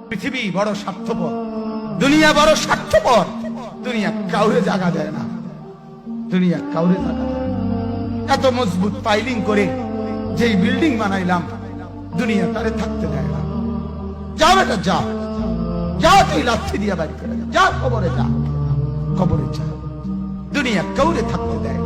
পৃথিবী বড় স্বার্থপর, দুনিয়া বড় স্বার্থপর। দুনিয়া কাউরে জায়গা দেয় না, দুনিয়া কাউরে জায়গা দেয় না। এত মজবুত পাইলিং করে যেই বিল্ডিং বানাইলাম, দুনিয়া তারে থাকতে দেয় না। যা বেটা যা, যা তুই লাথি দিয়া বাড়ি করে যা, কবরে যা, কবরে যা। দুনিয়া কাউরে থাকতে দেয়।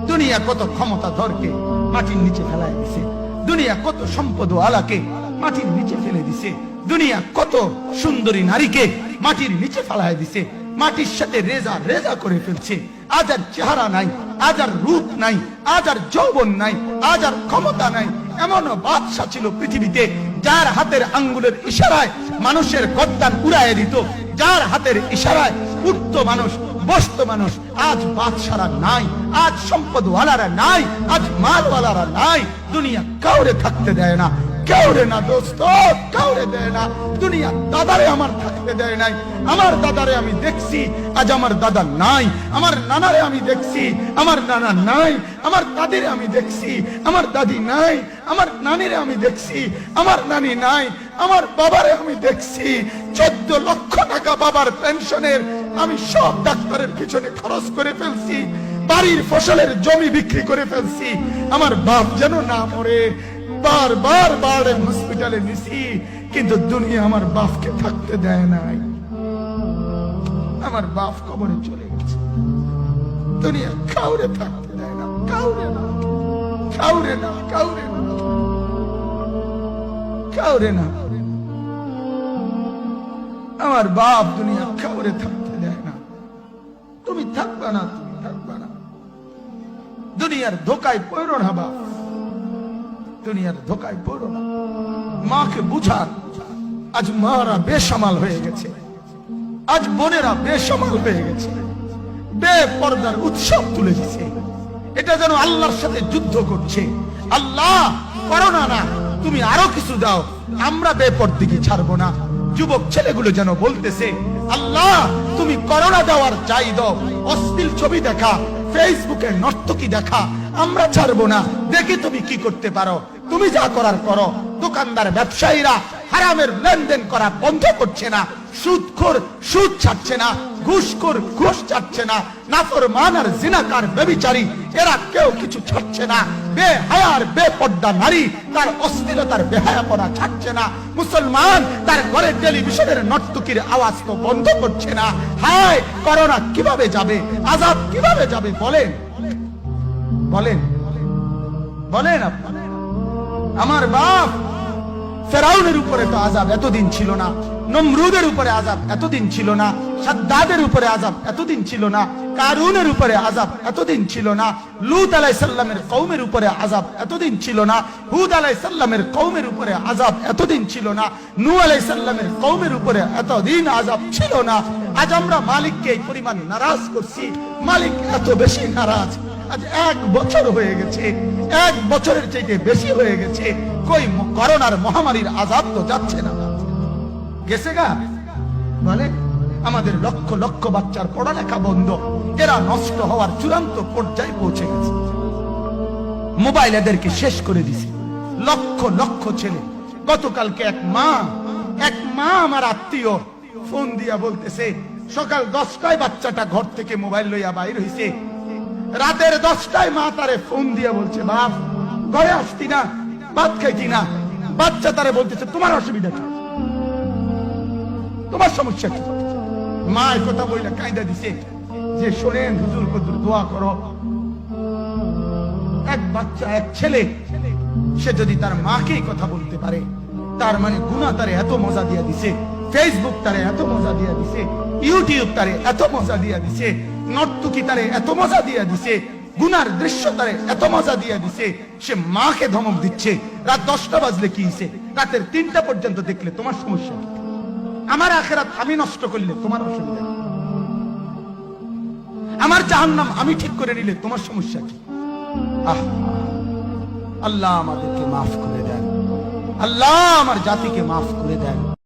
দুনিয়া কত ক্ষমতা ধরকে মাটির নিচে ফেলায় দিছে, দুনিয়া কত সম্পদ আলাকে মাটির নিচে ফেলে দিছে, দুনিয়া কত সুন্দরী নারীকে মাটির নিচে ফেলায় দিছে, মাটির সাথে রেজা রেজা করে ফেলছে। আজ আর চেহারা নাই, আজ আর রূপ নাই, আজ আর যৌবন নাই, আজ আর ক্ষমতা নাই। এমন বাদশা ছিল পৃথিবীতে যার হাতের আঙ্গুলের ইশারায় মানুষের গর্দান উড়াইয়া দিত, যার হাতের ইশারায় উঠত মানুষ, বসত মানুষ। আজ বাদশারা নাই, আজ সম্পদওয়ালারা নাই, আজ মালওয়ালারা নাই। দুনিয়া কাউরে থাকতে দেয় না, কাউরে না দোস্ত, কাউরে দেয় না। দুনিয়া দাদারে আমার থাকতে দেয় নাই। আমার দাদারে আমি দেখছি, আজ আমার দাদা নাই। আমার নানারে আমি দেখছি, আমার নানা নাই। আমার দাদিরে আমি দেখছি, আমার দাদি নাই। আমার নানিরে আমি দেখছি, আমার নানি নাই। আমার বাবারে আমি দেখছি, 14 লক্ষ টাকা বাবার পেনশনের আমি সব ডাক্তারের পিছনে খরচ করে ফেলছি, বাড়ির ফসলের জমি বিক্রি করে ফেলছি। আমার বাপ যেন না মরে বারবার বারে হসপিটালে নিছি, কিন্তু দুনিয়া আমার বাপকে থাকতে দেয় নাই। আমার বাপ কবরে চলে গেছে। দুনিয়া কাউরে থাকতে দেয় না, কাউরে না, কাউরে না, কাউরে না, কাউরে না। আমার বাপ দুনিয়া কাউরে থাকতে দেয় না। তুমি থাকবা না, তুমি থাকবা না। দুনিয়ার ধোকায় পড়ো না বাপ, দুনিয়ার ধোকায় পড়ো না। মাকে বুঝান। আজ মারা বেসামাল হয়ে গেছে, আজ বোনেরা বেসামাল হয়ে গেছে, বেপরদার উৎসব তুলে দিছে। এটা যেন আল্লাহর সাথে যুদ্ধ করছে। আল্লাহ করোনা না, তুমি আরো কিছু দাও, আমরা বেপরদিকে ছাড়বো না। যুবক ছেলেগুলো যেন বলতেছে, আল্লাহ তুমি করোনা দেওয়ার চাই দাও, অশ্লীল ছবি দেখা, ফেসবুকে নর্তকী দেখা আমরা ছাড়বো না। দেখি তুমি কি করতে পারো, তুমি যা করার করো। দোকানদার ব্যবসায়ীরা হারামের লেনদেন করা বন্ধ করছে না, সুদখোর সুদ ছাড়ছে না, ঘুষখোর ঘুষ ছাড়ছে না, নাফরমান আর জিনাকার ব্যভিচারী এরা কেউ কিছু ছাড়ছে না। বেহায়ার বেপর্দা নারী তার অশ্লীলতার বেহায়াপনা ছাড়ছে না। মুসলমান তার ঘরে টেলিভিশনের নর্তকীর আওয়াজ তো বন্ধ করছে না। হায় করোনা কিভাবে যাবে, আযাব কিভাবে যাবে বলেন, বলেন, বলেন আপনারা। আমার বাপ ফেরাউনের উপরে তো আযাব এতদিন ছিল না, নমরুদের উপরে আযাব এতদিন ছিল না, সাদ্দাদের উপরে আযাব এতদিন ছিল না, কারুনের উপরে আযাব এতদিন ছিল না, লূত আলাইহিস সালামের কওমের উপরে আযাব এতদিন ছিল না, হুদ আলাইহিস সালামের কওমের উপরে আযাব এতদিন ছিল না, নূহ আলাইহিস সালামের কওমের উপরে এতদিন আযাব ছিল না। আজ আমরা মালিককে এই পরিমাণ নারাজ করছি, মালিক এত বেশি নারাজ। আজ 1 বছর হয়ে গেছে, 1 বছরের চাইতে বেশি হয়ে গেছে, কই করোনার মহামারীর আযাব তো যাচ্ছে না, গেছে গা বলে। আমাদের লক্ষ লক্ষ বাচ্চার পড়ালেখা বন্ধ, এরা নষ্ট হওয়ার চূড়ান্ত পর্যায়ে পৌঁছে গেছে। মোবাইল এদেরকে শেষ করে দিছে। লক্ষ লক্ষ ছেলে। গতকালকে এক মা আমার আত্মীয় ফোন দিয়া বলতেছে, সকাল 10টায় বাচ্চাটা ঘর থেকে মোবাইল লইয়া বাইর হইছে, রাতের 10টায় মা তারে ফোন দিয়া বলছে, বাপ ঘরে আসতি না, ভাত খাইতি না। বাচ্চা তারে বলতেছে, তোমার অসুবিধা কি, তোমার সমস্যা কি? মা এই কথা বইলা কায়দা দিছে যে, শোনেন হুজুর কদুর দোয়া করো। এক বাচ্চা, এক ছেলে, সে যদি তার মাকে কথা বলতে পারে, তার মানে গুনাহ তারে এত মজা দিয়া দিছে, ফেসবুক তারে এত মজা দিয়া দিছে, ইউটিউব তারে এত মজা দিয়া দিছে, নর্তকী তারে এত মজা দিয়া দিছে, গুনার দৃশ্য তারে এত মজা দিয়া দিছে, সে মাকে ধমক দিচ্ছে। রাত 10টা বাজলে কি হইছে, রাতের 3টা পর্যন্ত দেখলে তোমার সমস্যা কি? আমার আখিরাত আমি নষ্ট করলে তোমার অসুবিধা কি? আমার জাহান্নাম আমি ঠিক করে নিলে তোমার সমস্যা কি? আল্লাহ আমাদেরকে মাফ করে দেন, আল্লাহ আমার জাতিকে মাফ করে দেন।